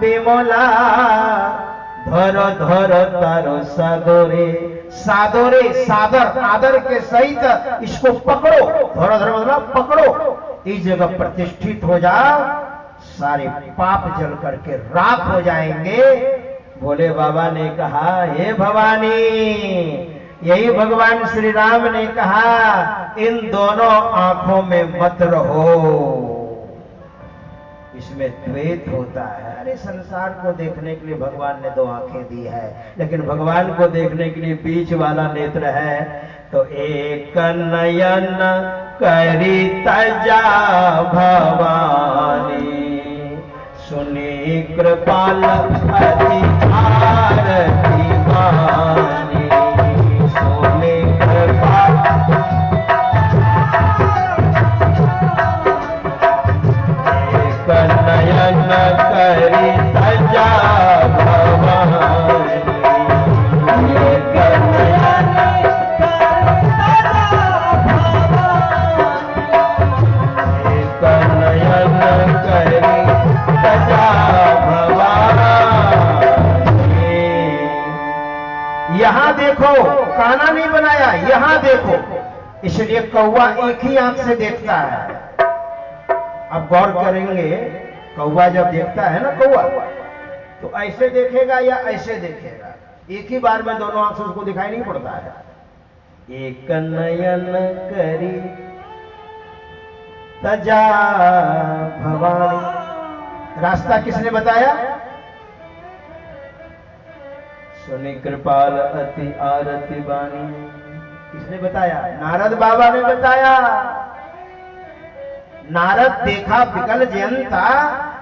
बिमला धर धर तारो सादरे, सादरे सादर आदर के सहित इसको पकड़ो, धर धर मतलब पकड़ो, इस जगह प्रतिष्ठित हो जाओ, सारे पाप जल करके राख हो जाएंगे। भोले बाबा ने कहा हे भवानी, यही भगवान श्री राम ने कहा इन दोनों आंखों में मत रहो, इसमें द्वैत होता है। अरे संसार को देखने के लिए भगवान ने दो आंखें दी है, लेकिन भगवान को देखने के लिए बीच वाला नेत्र है। तो एक नयन करी तजा भवानी, सुनी कृपाल अति आरती वाणी, सुनी कृपाल एक नयन करी तजा भवानी, एक नयन करी तजा भवानी। यहां देखो, काना नहीं बनाया, यहां देखो, इसलिए कौवा एक ही आंख से देखता है। अब गौर करेंगे, कौवा जब देखता है ना, कौवा तो ऐसे देखेगा या ऐसे देखेगा, एक ही बार में दोनों आंख से उसको दिखाई नहीं पड़ता है। एक नयन करी तजा भवानी, रास्ता किसने बताया? सुनी कृपाल अति आरती वाणी, किसने बताया? नारद बाबा ने बताया। नारद देखा विकल जयंता,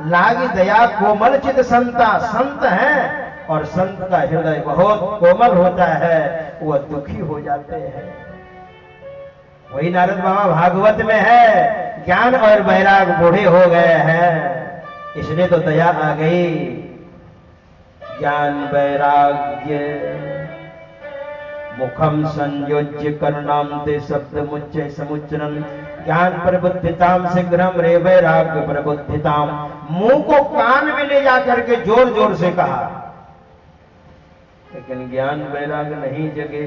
लागी दया कोमल चित संता, संत है और संत का हृदय बहुत कोमल होता है, वह दुखी हो जाते हैं। वही नारद बाबा भागवत में है, ज्ञान और वैराग बूढ़े हो गए हैं, इसलिए तो दया आ गई। ज्ञान वैराग्य मुखम संयोज्य करुणाम ते शब्द मुच्चय समुच्चरम, ज्ञान प्रबुद्धिताम शीघ्रम रे वैराग्य प्रबुद्धिताम। मुंह को कान में ले जाकर के जोर जोर से कहा, लेकिन ज्ञान वैराग नहीं जगे।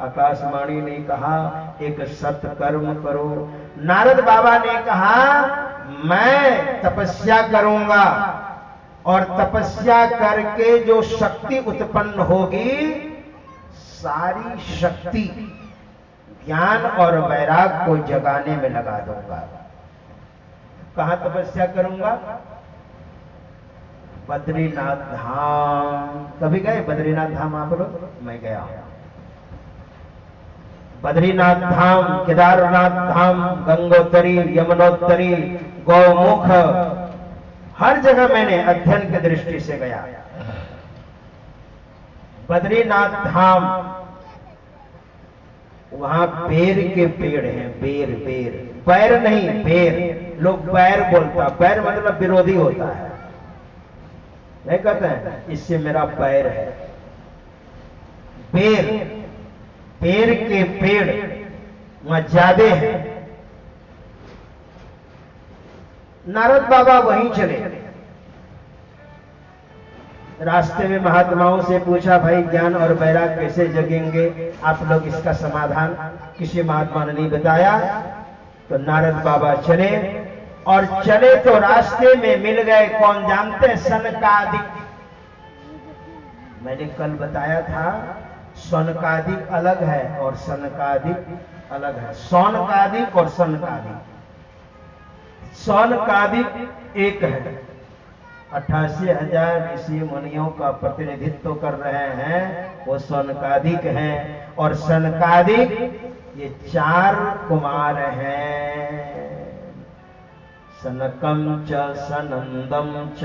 आकाशवाणी ने कहा एक सत्कर्म करो। नारद बाबा ने कहा मैं तपस्या करूंगा, और तपस्या करके जो शक्ति उत्पन्न होगी, सारी शक्ति ज्ञान और वैराग को जगाने में लगा दूंगा। कहां तपस्या करूंगा? बद्रीनाथ धाम। कभी गए बद्रीनाथ धाम आप लोग? मैं गया हूं। बद्रीनाथ धाम, केदारनाथ धाम, गंगोत्री, यमुनोत्री, गौमुख, हर जगह मैंने अध्ययन की दृष्टि से गया। बद्रीनाथ धाम, वहां बेर के पेड़ हैं, बेर बेर, बैर नहीं बेर, लोग बैर बोलता, बैर मतलब विरोधी होता है, नहीं कहते हैं इससे मेरा बैर है। बेर, बेर के पेड़ वहां ज्यादा है। नारद बाबा वहीं चले। रास्ते में महात्माओं से पूछा भाई ज्ञान और वैराग कैसे जगेंगे, आप लोग इसका समाधान, किसी महात्मा ने नहीं बताया। तो नारद बाबा चले, और चले तो रास्ते में मिल गए, कौन जानते हैं? सनकादिक। मैंने कल बताया था सनकादिक अलग है और सनकादिक अलग है। सौनकादिक और सनकादिक। सौनकादिक एक है, 88,000 ऋषि मुनियों का प्रतिनिधित्व कर रहे हैं, वो सनकादिक हैं। और सनकादिक ये 4 कुमार हैं, सनकम च सनंदम च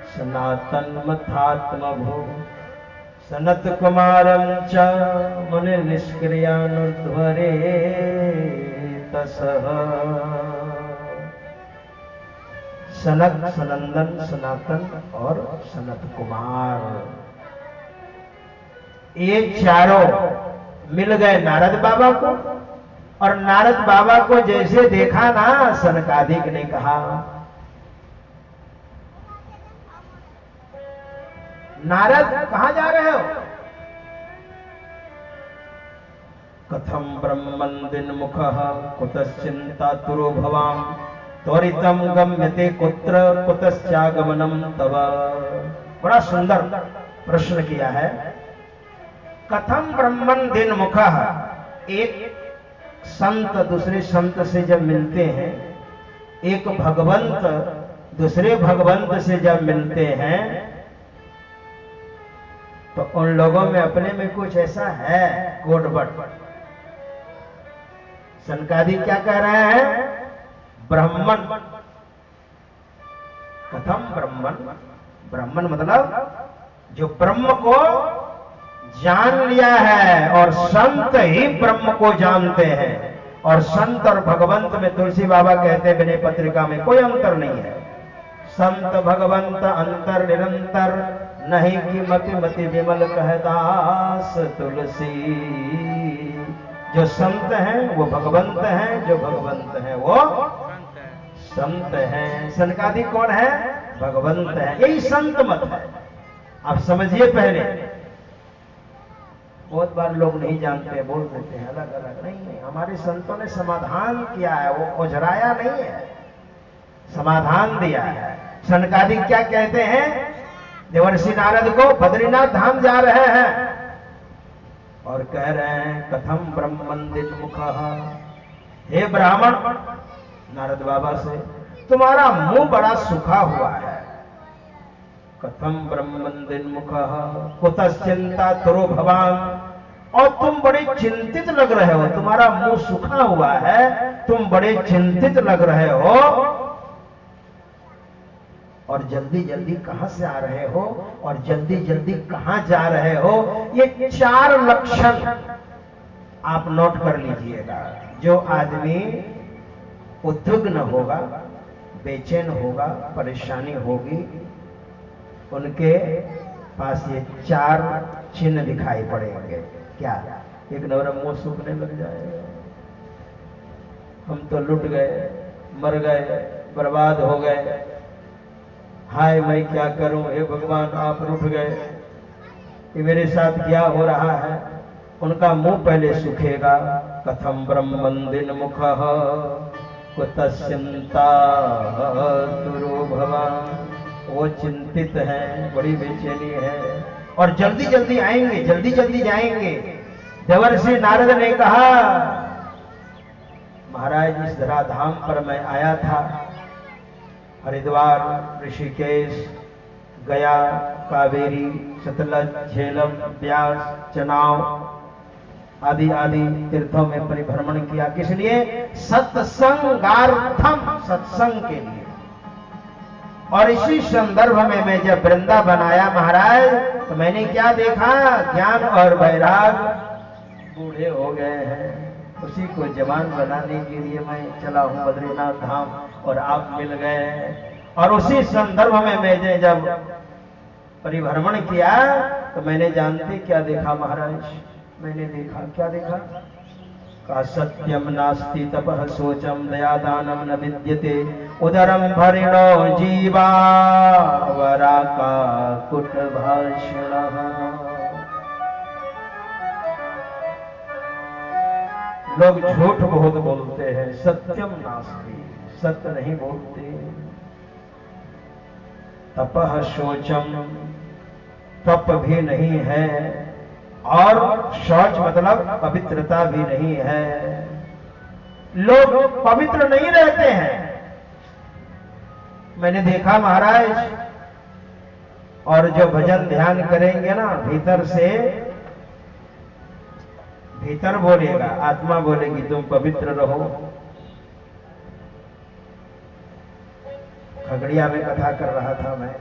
सनातन मथात्मभू, सनत कुमारम च मुनि निष्क्रियानुध्वरे तसः। सनक, सनंदन, सनातन और सनत कुमार, ये चारों मिल गए नारद बाबा को। और नारद बाबा को जैसे देखा ना, सनकादिक ने कहा नारद कहां जा रहे हो? कथम ब्रह्मन् दिन्मुखः कुतश्चिन्तातुरो भवाम त्वरितम गम्यते कुत्र कुतश्चागमनम तव। बड़ा सुंदर प्रश्न किया है। कथम ब्रह्मन् दिन्मुखः, एक संत दूसरे संत से जब मिलते हैं, एक भगवंत दूसरे भगवंत से जब मिलते हैं, तो उन लोगों में अपने में कुछ ऐसा है गड़बड़। सनकादिक क्या कह रहे हैं? ब्राह्मण। कथम ब्राह्मण, ब्राह्मण मतलब जो ब्रह्म को जान लिया है, और संत ही ब्रह्म को जानते हैं। और संत और भगवंत में तुलसी बाबा कहते हैं विनय पत्रिका में कोई अंतर नहीं है। संत भगवंत अंतर निरंतर, नहीं कि मति मति विमल कहदास तुलसी। जो संत हैं वो भगवंत हैं, जो भगवंत हैं वो संत हैं। सनकादि कौन है? भगवंत है। यही संत मत है। आप समझिए। पहले बहुत बार लोग नहीं जानते, बोल देते हैं अलग अलग। नहीं, हमारे संतों ने समाधान किया है, वो ओझराया नहीं है, समाधान दिया है। सनकादि क्या कहते हैं? देवर्षि नारद को बद्रीनाथ धाम जा रहे हैं और कह रहे हैं कथम ब्रह्मन् दिन्मुखः, हे ब्राह्मण, नारद बाबा से, तुम्हारा मुंह बड़ा सूखा हुआ है। कथम ब्रह्मन् दिन्मुखः कुतश्चिन्तातुरो भवाम, और तुम बड़े चिंतित लग रहे हो। तुम्हारा मुंह सूखा हुआ है, तुम बड़े चिंतित लग रहे हो, और जल्दी जल्दी कहां से आ रहे हो, और जल्दी जल्दी कहां जा रहे हो। ये 4 लक्षण आप नोट कर लीजिएगा। जो आदमी उद्विग्न होगा, बेचैन होगा, परेशानी होगी, उनके पास ये 4 चिन्ह दिखाई पड़ेंगे। क्या? एक नंबर मुंह सूखने लग जाएगा, हम तो लुट गए, मर गए, बर्बाद हो गए, हाय मैं क्या करूं, हे भगवान आप रूठ गए, कि मेरे साथ क्या हो रहा है। उनका मुंह पहले सूखेगा। कथम ब्रह्मन् दिन्मुखः कुतश्चिन्तातुरो भवाम, वो चिंतित हैं, बड़ी बेचैनी है, और जल्दी जल्दी आएंगे, जल्दी जल्दी जाएंगे। देवर्षि नारद ने कहा, महाराज इस धराधाम पर मैं आया था, हरिद्वार, ऋषिकेश, गया, कावेरी, सतलज, झेलम, ब्यास, चनाव आदि आदि तीर्थों में परिभ्रमण किया। किस लिए? सत्संगार्थम, सत्संग के लिए। और इसी संदर्भ में मैं जब वृंदावन आया महाराज, तो मैंने क्या देखा? ज्ञान और वैराग बूढ़े हो गए हैं, उसी को जवान बनाने के लिए मैं चला हूं बद्रीनाथ धाम, और आप मिल गए। और उसी संदर्भ में मैंने जब परिभ्रमण किया, तो मैंने जानते क्या देखा महाराज? मैंने देखा, क्या देखा? का सत्यम नास्ति तपः शोचम दयादानम न विद्यते उदरम भरिणो जीवा वरा का कुट भाषिणः। लोग झूठ बहुत बोलते हैं, सत्यम नास्ति, सत्य नहीं बोलते। तपः शोचम, तप भी नहीं है, और शौच मतलब पवित्रता भी नहीं है। लोग पवित्र नहीं रहते हैं, मैंने देखा महाराज। और जो भजन ध्यान करेंगे ना, भीतर से, भीतर बोलेगा, आत्मा बोलेगी तुम पवित्र रहो। खगड़िया में कथा कर रहा था मैं,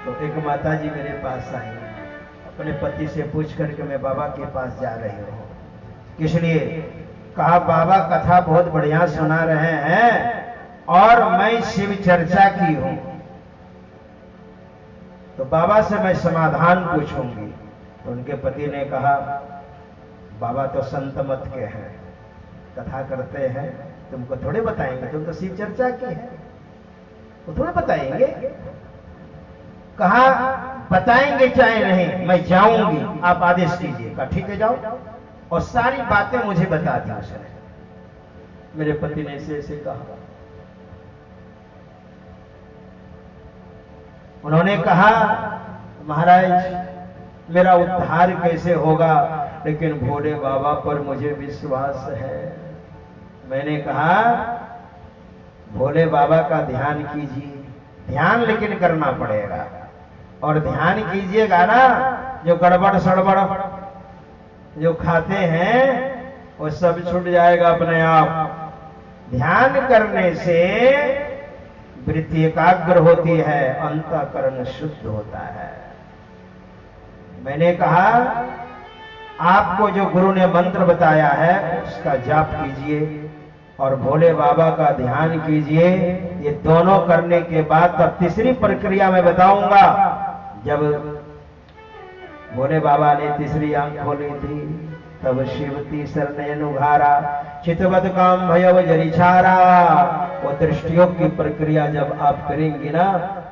तो एक माता जी मेरे पास आई, अपने पति से पूछ करके मैं बाबा के पास जा रही हूँ। किस लिए? कहा बाबा कथा बहुत बढ़िया सुना रहे हैं, और मैं शिव चर्चा की हूं, तो बाबा से मैं समाधान पूछूंगी। तो उनके पति ने कहा बाबा तो संत मत के हैं, कथा करते हैं, तुमको थोड़े बताएंगे, तुम तो शिव चर्चा की है, वो थोड़े बताएंगे। कहा बताएंगे चाहे नहीं, मैं जाऊंगी, आप आदेश कीजिए। कहा ठीक है जाओ। और सारी बातें मुझे बता दी उसने। मेरे पति ने ऐसे कहा। उन्होंने कहा महाराज मेरा उद्धार कैसे होगा, लेकिन भोले बाबा पर मुझे विश्वास है। मैंने कहा भोले बाबा का ध्यान कीजिए, ध्यान लेकिन करना पड़ेगा, और ध्यान कीजिएगा ना, जो गड़बड़ सड़बड़ जो खाते हैं वो सब छूट जाएगा अपने आप। ध्यान करने से वृत्ति एकाग्र होती है, अंतःकरण शुद्ध होता है। मैंने कहा आपको जो गुरु ने मंत्र बताया है उसका जाप कीजिए और भोले बाबा का ध्यान कीजिए। ये दोनों करने के बाद तब तीसरी प्रक्रिया में बताऊंगा। जब भोले बाबा ने तीसरी आंख खोली थी तब शिव तीसर नयन उघारा, चितवत काम भयव जरिछारा। वो दृष्टियों की प्रक्रिया जब आप करेंगे ना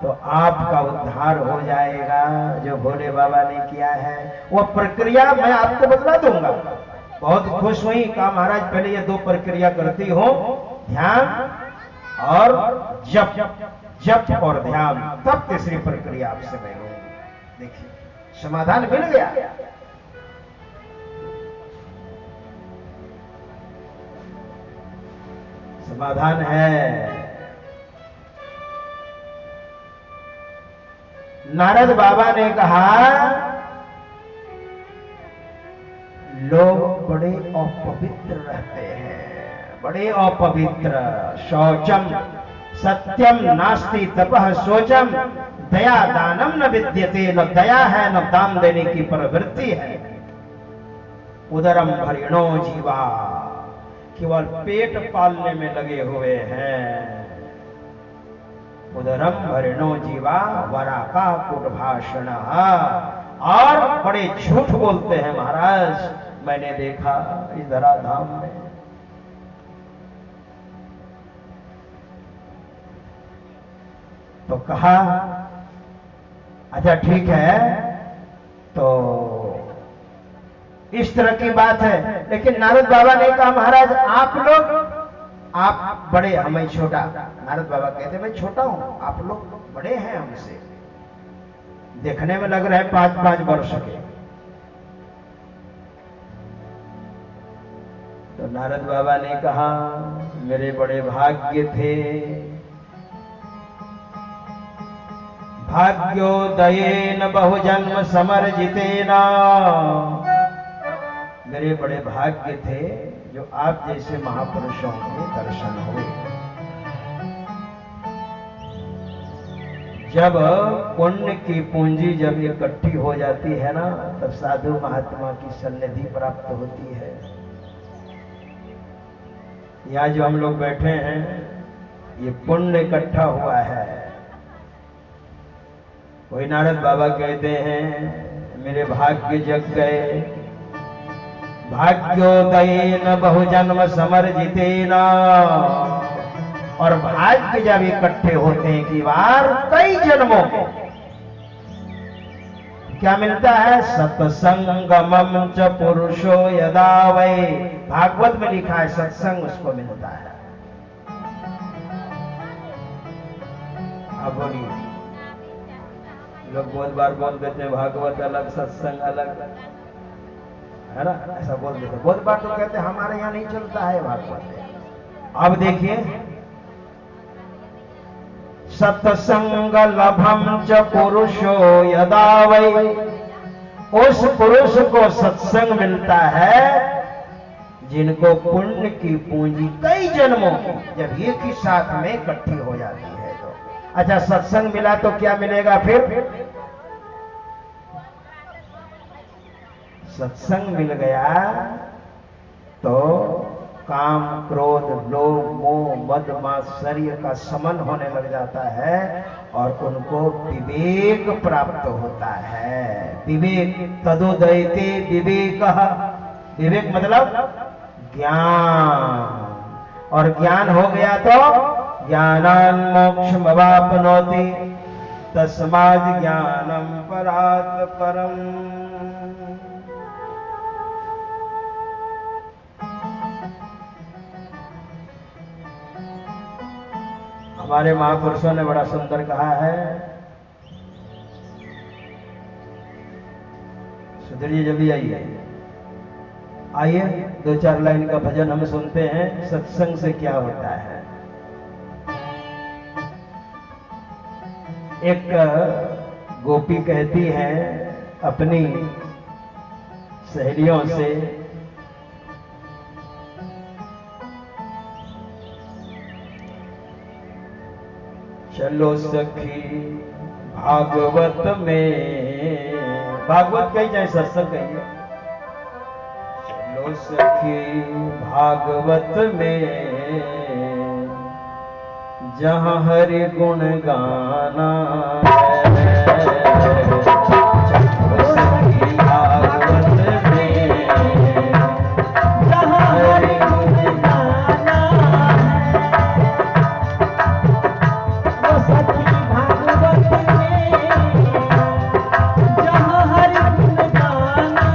तो आपका उद्धार हो जाएगा, जो भोले बाबा ने किया है। वो प्रक्रिया मैं आपको बतला दूंगा। बहुत खुश हुई, कहा महाराज पहले ये दो प्रक्रिया करती हो, ध्यान और जप, जप और ध्यान, तब तीसरी प्रक्रिया आपसे मैं लूंगी। देखिए समाधान मिल गया। समाधान है। नारद बाबा ने कहा लोग बड़े अपवित्र रहते हैं, बड़े अपवित्र। शौचम सत्यम नास्ति तपः शोचम, दया दानम न विद्यते। न दया है न दान देने की प्रवृत्ति है। उदरम भरिणो जीवा, केवल पेट पालने में लगे हुए हैं। उदरम भरिणो जीवा वराका कुटभाषण, और बड़े झूठ बोलते हैं महाराज। मैंने देखा इस धराधाम में। तो कहा अच्छा ठीक है, तो इस तरह की बात है। लेकिन नारद बाबा ने कहा महाराज आप लोग, आप बड़े हमें छोटा। नारद बाबा कहते मैं छोटा हूं, आप लोग बड़े हैं हमसे, देखने में लग रहे हैं 5-5 वर्ष के। तो नारद बाबा ने कहा मेरे बड़े भाग्य थे, भाग्योदयेन बहुजन्म समर्जितेन। मेरे बड़े भाग्य थे जो आप जैसे महापुरुषों के दर्शन हुए। जब पुण्य की पूंजी जब इकट्ठी हो जाती है ना, तब साधु महात्मा की सन्निधि प्राप्त होती है। यहाँ जो हम लोग बैठे हैं ये पुण्य इकट्ठा हुआ है। वही नारद बाबा कहते हैं मेरे भाग्य जग गए, भाग्योदयेन बहुजन्म समर्जितेन। और भाग्य जब इकट्ठे होते हैं कि बार कई जन्मों को क्या मिलता है, सत्संगमम च पुरुषो यदा वै। भागवत में लिखा है सत्संग उसको मिलता है। अब बोलिए, लोग बहुत बार बोल देते हैं भागवत अलग सत्संग अलग, है ना, ऐसा बोल देते। बहुत बार तो कहते हैं हमारे यहाँ नहीं चलता है भागवत। अब देखिए सत्संग लभम च पुरुषो यदा वै। उस पुरुष को सत्संग मिलता है जिनको पुण्य की पूंजी कई जन्मों की जब एक ही साथ में इकट्ठी हो जाती है। तो अच्छा सत्संग मिला तो क्या मिलेगा फिर, सत्संग मिल गया तो काम क्रोध लोभ मोह मद मात्सर्य का समन होने लग जाता है और उनको विवेक प्राप्त होता है। विवेक तदोदयते विवेक, विवेक मतलब ज्ञान, और ज्ञान हो गया तो ज्ञानान मोक्षमवाप्नोति। तस्माद् ज्ञानं परात् परम। हमारे महापुरुषों ने बड़ा सुंदर कहा है। सुधीर जी जल्दी आइए, आइए 2-4 लाइन का भजन हम सुनते हैं, सत्संग से क्या होता है। एक गोपी कहती है अपनी सहेलियों से, चलो सखी भागवत में, भागवत कही चाहे सत्संग कहिए, चलो सखी भागवत में जहाँ हरि गुण गाना है। चलो सखी भागवत में जहाँ हरि गुण गाना है। वो सखी भागवत में जहाँ हरि गुण गाना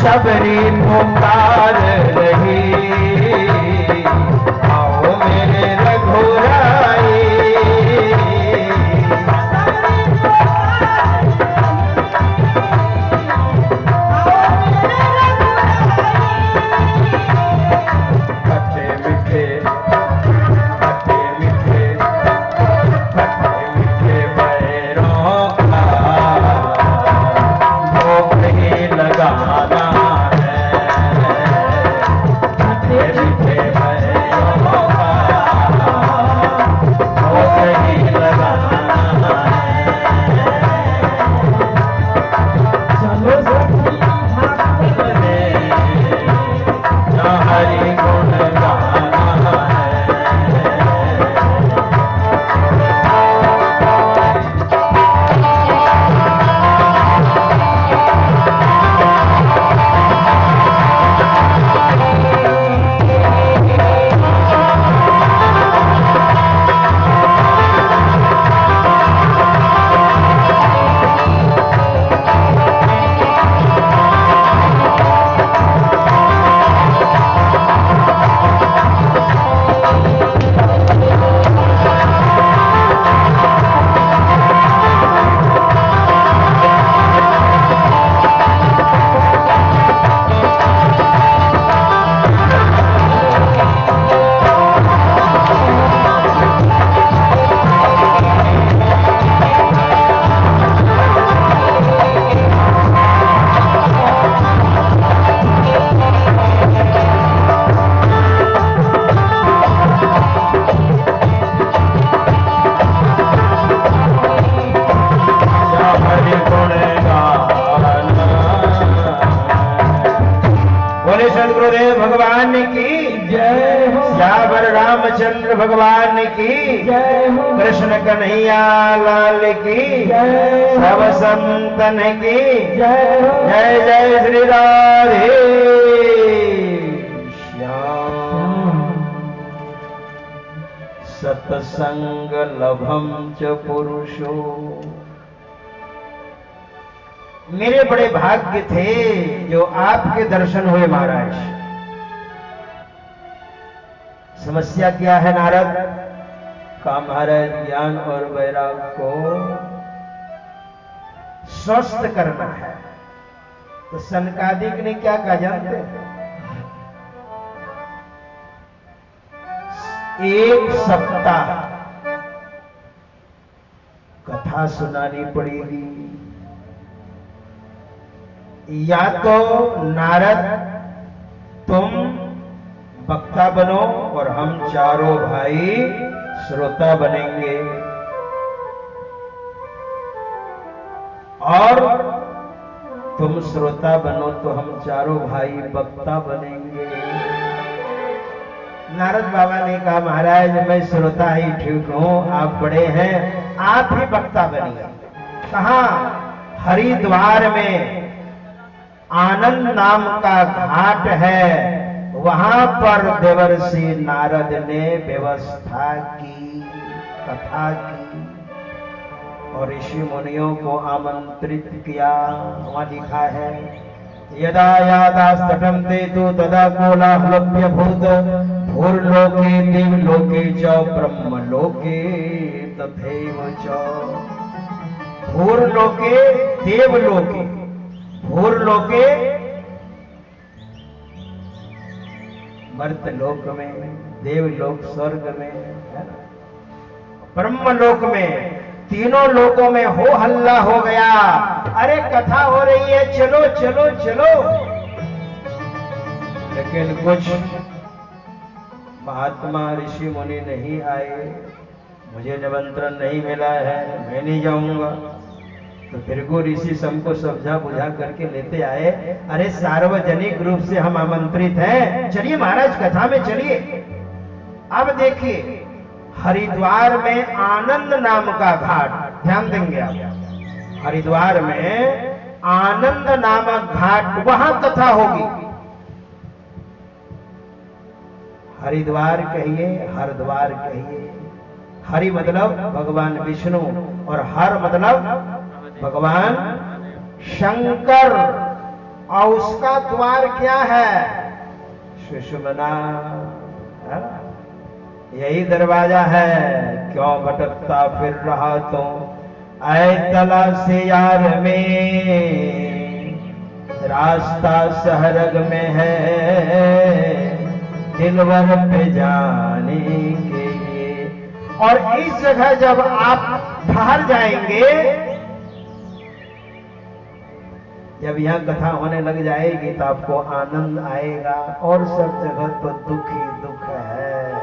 सबरी पुकार रही, आओ मेरे रघुराई। खट्टे मीठे खट्टे मीठे खट्टे मीठे बैरों का भोग नहीं रामचंद्र भगवान की जय हो। कृष्ण कन्हैया लाल की जय हो। सब संतन की जय हो। जय जय श्री राधे श्याम। सत्संग लभम च पुरुषो। मेरे बड़े भाग्य थे जो आपके दर्शन हुए महाराज। समस्या क्या है नारद? का महाराज ज्ञान और वैराग को स्वस्थ करना है। तो सनकादिक ने क्या कहा जानते हैं? एक सप्ताह कथा सुनानी पड़ेगी। या तो नारद तुम वक्ता बनो और हम चारों भाई श्रोता बनेंगे, और तुम श्रोता बनो तो हम चारों भाई वक्ता बनेंगे। नारद बाबा ने कहा महाराज मैं श्रोता ही ठीक हूं, आप बड़े हैं, आप ही वक्ता बनिए। कहां? हरिद्वार में आनंद नाम का घाट है, वहां पर देवर्षि नारद ने व्यवस्था की, कथा की और ऋषि मुनियों को आमंत्रित किया। वहां लिखा है यदा यादास्तटं ते तु तदा कोलाहलप्य भूत भूर्लोके देवलोके च ब्रह्मलोके तथैव च। भूर्लोके देवलोके, भूर्लोके मर्तलोक में, देवलोक स्वर्ग में, है ना, ब्रह्मलोक में, तीनों लोकों में हो हल्ला हो गया। अरे कथा हो रही है, चलो चलो चलो। लेकिन कुछ महात्मा ऋषि मुनि नहीं आए, मुझे निमंत्रण नहीं मिला है, मैं नहीं जाऊंगा। तो भृगु ऋषि सबको समझा बुझा करके लेते आए। अरे सार्वजनिक रूप से हम आमंत्रित हैं, चलिए महाराज कथा में चलिए। अब देखिए हरिद्वार में आनंद नाम का घाट, ध्यान देंगे आप, हरिद्वार में आनंद नामक घाट, वहां कथा होगी। हरिद्वार कहिए, हरद्वार कहिए। हरि मतलब भगवान विष्णु और हर मतलब भगवान शंकर, और उसका द्वार क्या है? सुषुम्ना, यही दरवाजा है। क्यों भटकता फिर रहा तो ऐ तला से यार में, रास्ता सहरग में है दिलवर पे जाने के लिए। और इस जगह जब आप ठहर जाएंगे, जब यहां कथा होने लग जाएगी तो आपको आनंद आएगा, और सब जगह तो दुख ही दुख है।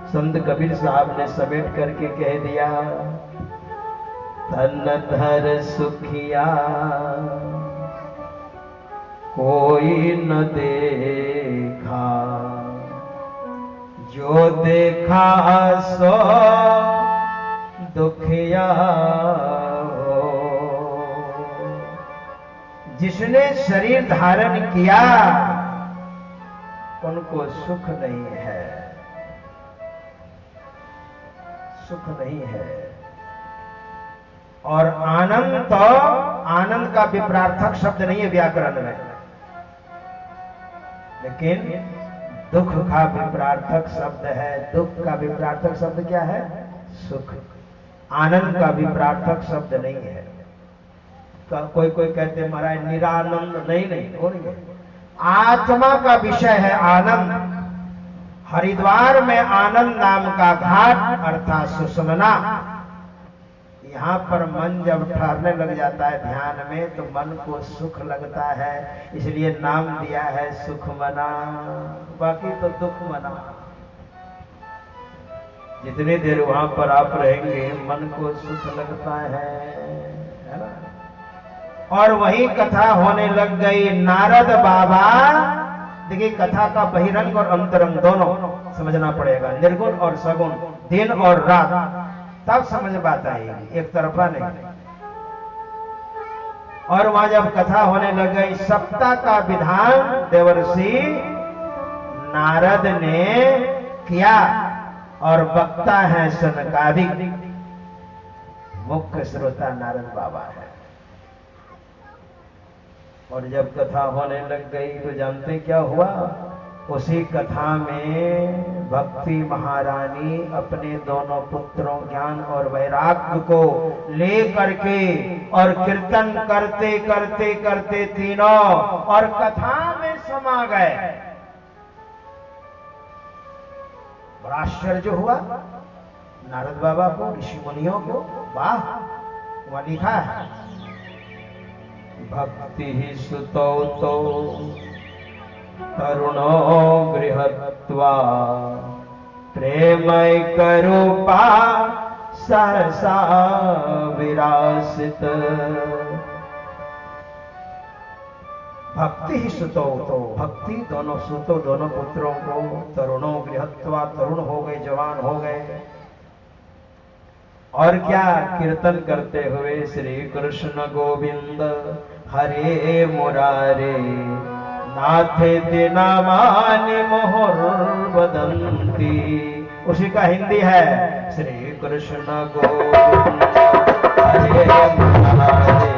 संत कबीर साहब ने समेट करके कह दिया, तन धर सुखिया कोई न देखा, जो देखा सो दुखिया। जिसने शरीर धारण किया उनको सुख नहीं है, सुख नहीं है। और आनंद तो, आनंद का विप्रार्थक शब्द नहीं है व्याकरण में, लेकिन दुख का विप्रार्थक शब्द है। दुख का विप्रार्थक शब्द क्या है? सुख। आनंद का विप्रार्थक शब्द नहीं है। कोई कोई कहते हैं महाराज निरानंद, नहीं नहीं, वो नहीं है। आत्मा का विषय है आनंद। हरिद्वार में आनंद नाम का घाट अर्थात सुषुम्ना, यहाँ पर मन जब ठहरने लग जाता है ध्यान में तो मन को सुख लगता है, इसलिए नाम दिया है सुखमना। बाकी तो दुख मना। जितनी देर वहां पर आप रहेंगे मन को सुख लगता है ना। और वही कथा होने लग गई। नारद बाबा, देखिए कथा का बहिरंग और अंतरंग दोनों, समझना पड़ेगा, निर्गुण और सगुण, दिन और रात, तब समझ में बात आएगी, एक तरफा नहीं। और वहां जब कथा होने लग गई, सप्ताह का विधान देवर्षि नारद ने किया और वक्ता है सनकादिक, मुख्य श्रोता नारद बाबा है। और जब कथा होने लग गई तो जानते क्या हुआ, उसी कथा में भक्ति महारानी अपने दोनों पुत्रों ज्ञान और वैराग्य को ले करके और कीर्तन करते करते करते तीनों और कथा में समा गए। बड़ा आश्चर्य हुआ नारद बाबा को, ऋषि मुनियों को। वाह, वहां लिखा है, भक्ति ही सुतो तो तरुणो गृहत्वा प्रेमय करूपा सहसा विरासित। भक्ति ही सुतो तो, भक्ति दोनों सुतो, दोनों पुत्रों को तरुणों गृहत्वा, तरुण हो गए, जवान हो गए। और क्या कीर्तन करते हुए श्री कृष्ण गोविंद हरे मुरारे नाथे नामानि मुहुर्वदन्ति। उसी का हिंदी है, श्री कृष्ण गोविंद हरे मुरारे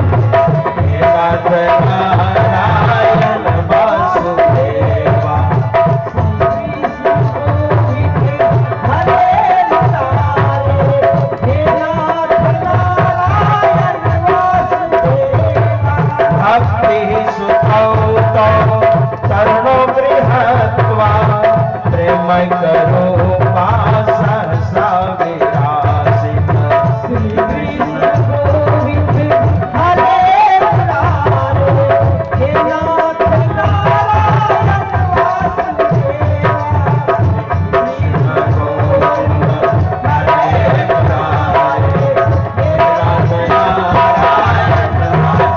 नाथ नारायण वासुदेवा। तरुणो गृहत्वा प्रेमय करूपा सहसा विरासित। श्री कृष्ण गोविंद हरे मुरारे हे नाथ नारायण वासुदेवा। कृष्ण गोविंद हरे मुरारे हे नाथ नारायण वासुदेवा।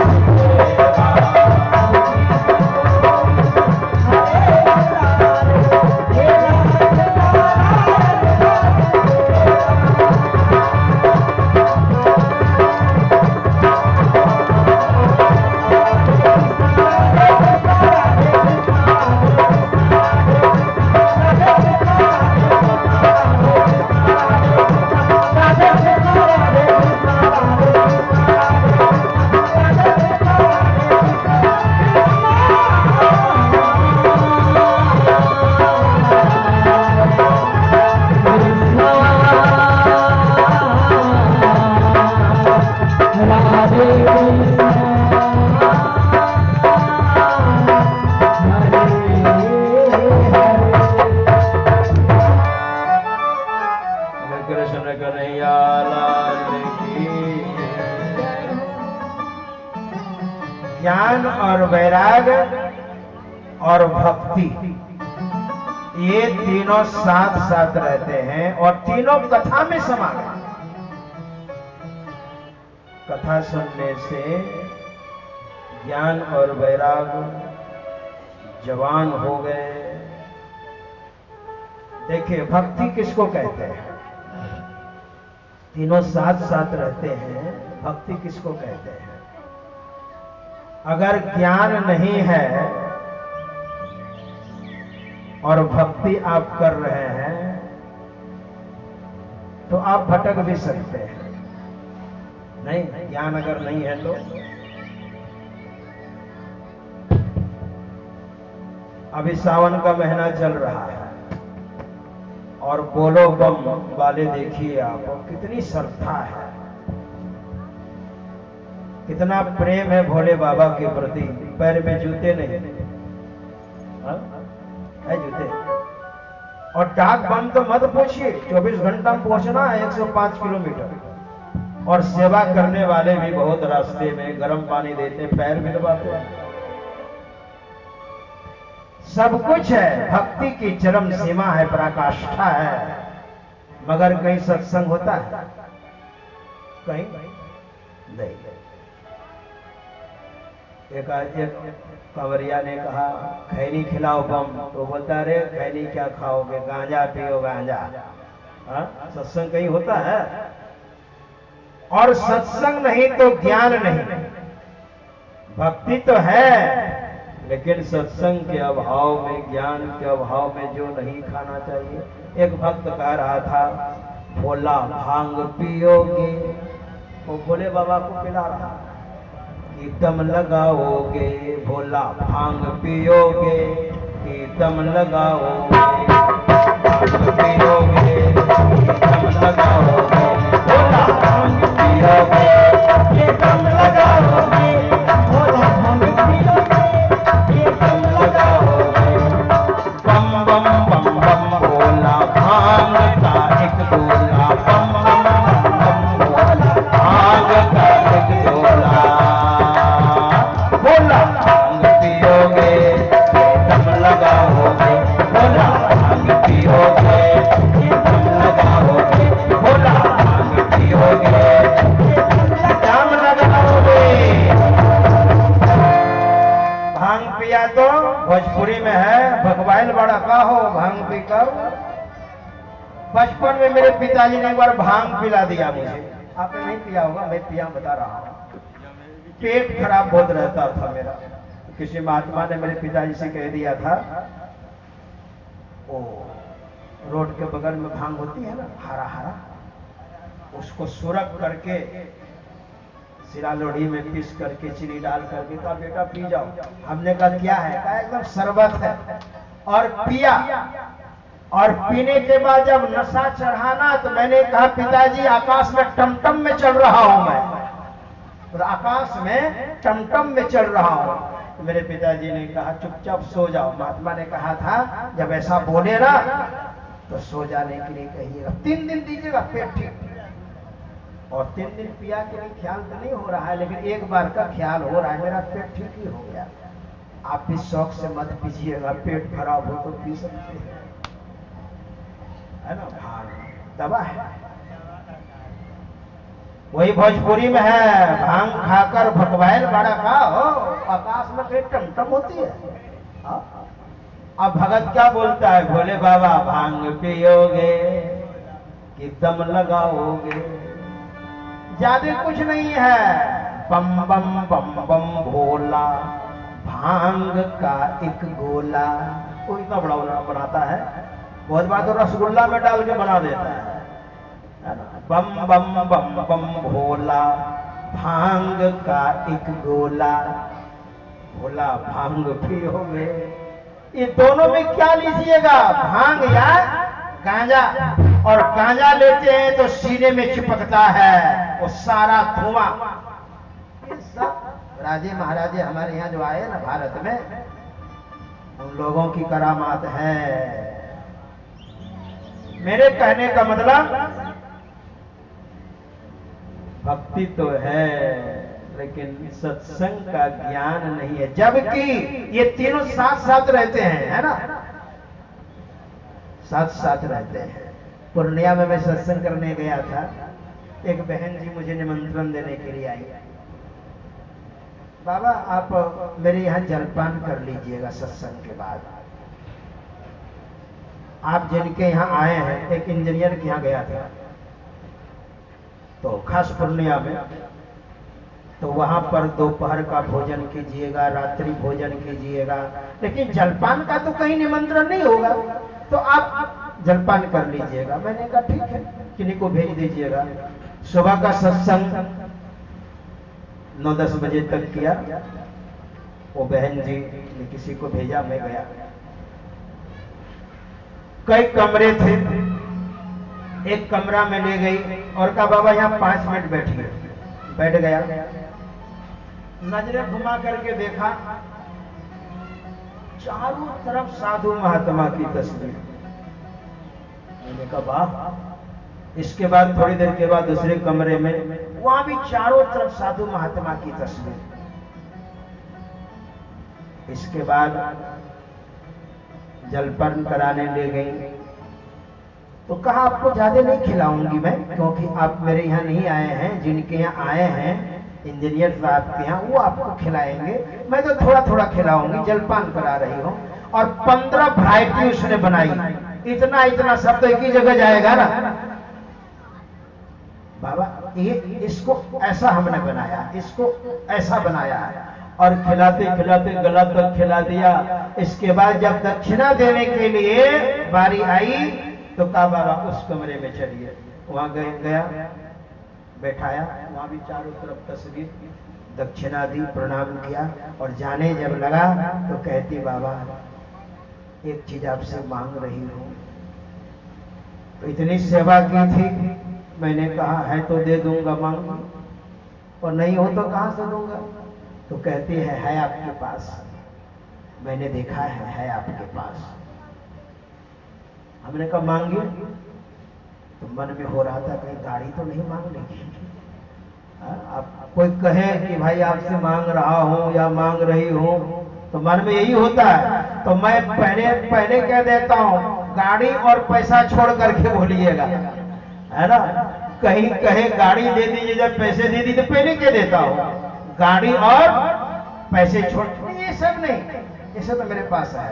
ज्ञान और वैराग्य और भक्ति, ये तीनों साथ साथ रहते हैं और तीनों कथा में समा गए। कथा सुनने से ज्ञान और वैराग्य जवान हो गए। देखिए, भक्ति किसको कहते हैं? तीनों साथ साथ रहते हैं, भक्ति किसको कहते हैं? अगर ज्ञान नहीं है और भक्ति आप कर रहे हैं तो आप भटक भी सकते हैं। नहीं, ज्ञान अगर नहीं है तो अभी सावन का महीना चल रहा है और बोलो बम वाले देखिए आप, कितनी श्रद्धा है, कितना प्रेम है भोले बाबा के प्रति। पैर में जूते नहीं है, जूते। और डाक बम तो मत पूछिए, 24 घंटा में पहुंचना है 105 किलोमीटर। और सेवा करने वाले भी बहुत रास्ते में गर्म पानी देते, पैर भी दबाते हैं। सब कुछ है, भक्ति की चरम सीमा है, पराकाष्ठा है। मगर कहीं सत्संग होता है? कहीं नहीं। एक कंवरिया ने कहा खैनी खिलाओ बम, तो बोलता अरे खैनी क्या खाओगे, गांजा पियो गांजा। सत्संग कहीं होता है? और सत्संग नहीं तो ज्ञान नहीं। भक्ति तो है लेकिन सत्संग के अभाव में, ज्ञान के अभाव में जो नहीं खाना चाहिए। एक भक्त कह रहा था भोला भांग पियोगे, वो भोले बाबा को पिला रहा कि दम लगाओगे, भोला भांग पियोगे कि दम लगाओगे, भांग पियोगे कि दम लगाओगे, भोला भांग पियोगे कि दम लगाओगे, भोला भांग पियोगे कि दम लगाओगे। बम बम बम बम भोला भांग का एक गोला, बम बम बम बम भोला भांग का एक गोला, भोला भांग पियोगे दम लगाओगे, भोला भांग पियोगे दम लगाओगे, भोला भांग पियोगे दम लगाओगे। भांग पिया तो भोजपुरी में है भगवाइल बड़ा का हो भांग पीकर। बचपन में मेरे पिताजी ने एक बार भांग पिला दिया मुझे, आपने नहीं पिया होगा, मैं पिया बता रहा हूँ। पेट खराब बहुत रहता था मेरा, किसी महात्मा ने मेरे पिताजी से कह दिया था, ओ रोड के बगल में भांग होती है ना हरा हरा, उसको सुरख करके सिरा लोढ़ी में पीस करके चीनी डाल करके कहा बेटा पी जाओ। हमने कहा क्या है? कहा एकदम शरबत है। और पिया, और पीने के बाद जब नशा चढ़ाना तो मैंने कहा पिताजी आकाश में टमटम में चढ़ रहा हूं मैं, तो आकाश में टमटम में चढ़ रहा हूं। तो मेरे पिताजी ने कहा चुपचाप सो जाओ। महात्मा ने कहा था जब ऐसा बोले ना तो सो जाने के लिए कहिएगा, 3 दिन दीजिएगा पेट ठीक। और 3 दिन पिया के लिए ख्याल तो नहीं हो रहा है, लेकिन एक बार का ख्याल हो रहा है, मेरा पेट ठीक ही हो गया। आप भी शौक से मत पीजिएगा, पेट खराब हो तो पी सकते हैं, है ना। भांग दवा है, वही भोजपुरी में है भांग खाकर भगवाइल बड़ा का हो, आकाश में कहीं टमटम होती है। अब भगत क्या बोलता है, भोले बाबा भांग पियोगे कि दम लगाओगे, ज्यादा कुछ नहीं है। बम बम बम बम भोला भांग का एक गोला, वो इतना बड़ा बनाता है, बहुत बार तो रसगुल्ला में डाल के बना देता है ना। बम बम बम बम भोला भांग का एक गोला, भोला भांग पियोगे। ये दोनों में क्या लीजिएगा, भांग या गांजा? और गांजा लेते हैं तो सीने में चिपकता है वो सारा धुआं। ये सब राजे महाराजे हमारे यहाँ जो आए ना भारत में, उन लोगों की करामात है। मेरे कहने का मतलब भक्ति तो है लेकिन सत्संग का ज्ञान नहीं है, जबकि ये तीनों साथ साथ रहते हैं, है ना, साथ साथ रहते हैं। पूर्णिया में मैं सत्संग करने गया था, एक बहन जी मुझे निमंत्रण देने के लिए आई, बाबा आप मेरे यहाँ जलपान कर लीजिएगा सत्संग के बाद। आप जिनके यहाँ आए हैं, एक इंजीनियर के यहाँ गया था तो खास पूर्णिया में, तो वहां पर दोपहर का भोजन कीजिएगा, रात्रि भोजन कीजिएगा, लेकिन जलपान का तो कहीं निमंत्रण नहीं होगा, तो आप जलपान कर लीजिएगा। मैंने कहा ठीक है, किन्हीं को भेज दीजिएगा। सुबह का सत्संग 9-10 बजे तक किया, वो बहन जी ने किसी को भेजा, मैं गया। कई कमरे थे, एक कमरा में ले गई और कहा बाबा यहाँ 5 मिनट बैठिए। बैठ गया, नजरें घुमा करके देखा, चारों तरफ साधु महात्मा की तस्वीर। मैंने कहा वाह। इसके बाद थोड़ी देर के बाद दूसरे कमरे में, वहां भी चारों तरफ साधु महात्मा की तस्वीर। इसके बाद जलपान कराने ले गई तो कहा आपको ज्यादा नहीं खिलाऊंगी मैं, क्योंकि आप मेरे यहाँ नहीं आए हैं, जिनके यहाँ आए हैं इंजीनियर साहब के यहाँ, वो आपको खिलाएंगे, मैं तो थोड़ा थोड़ा खिलाऊंगी, जलपान करा रही हूँ। और 15 वैरायटी उसने बनाई, इतना इतना सब तो एक ही जगह जाएगा ना बाबा, ये इसको ऐसा हमने बनाया, इसको ऐसा बनाया, और खिलाते खिलाते गला तक खिला दिया। इसके बाद जब दक्षिणा देने के लिए बारी आई तो कहा बाबा उस कमरे में चलिए। वहां गया, बैठाया, वहां भी चारों तरफ तस्वीर, दक्षिणा दी, प्रणाम किया, और जाने जब लगा तो कहती बाबा एक चीज आपसे मांग रही हूं। तो इतनी सेवा की थी, मैंने कहा है तो दे दूंगा, मांग, और नहीं हो तो कहां से दूंगा। तो कहती है आपके पास, मैंने देखा है आपके पास। हमने कहा मांगिए। तो मन में हो रहा था कहीं गाड़ी तो नहीं मांग लेगी। आप कोई कहे कि भाई आपसे मांग रहा हूं या मांग रही हूं, तो मन में यही होता है। तो मैं पहले कह देता हूं गाड़ी और पैसा छोड़ करके बोलिएगा, है ना। कहीं कहे गाड़ी दे दीजिए, जब पैसे दे दीजिए तो पहले कह देता हूं गाड़ी और पैसे छोड़, ये सब नहीं, ये सब तो मेरे पास है।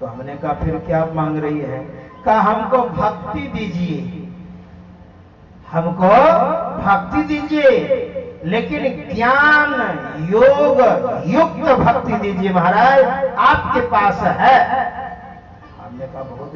तो हमने कहा फिर क्या मांग रही है। कहा हमको भक्ति दीजिए, हमको भक्ति दीजिए, लेकिन ज्ञान योग युक्त भक्ति दीजिए महाराज, आपके पास है। हमने कहा बहुत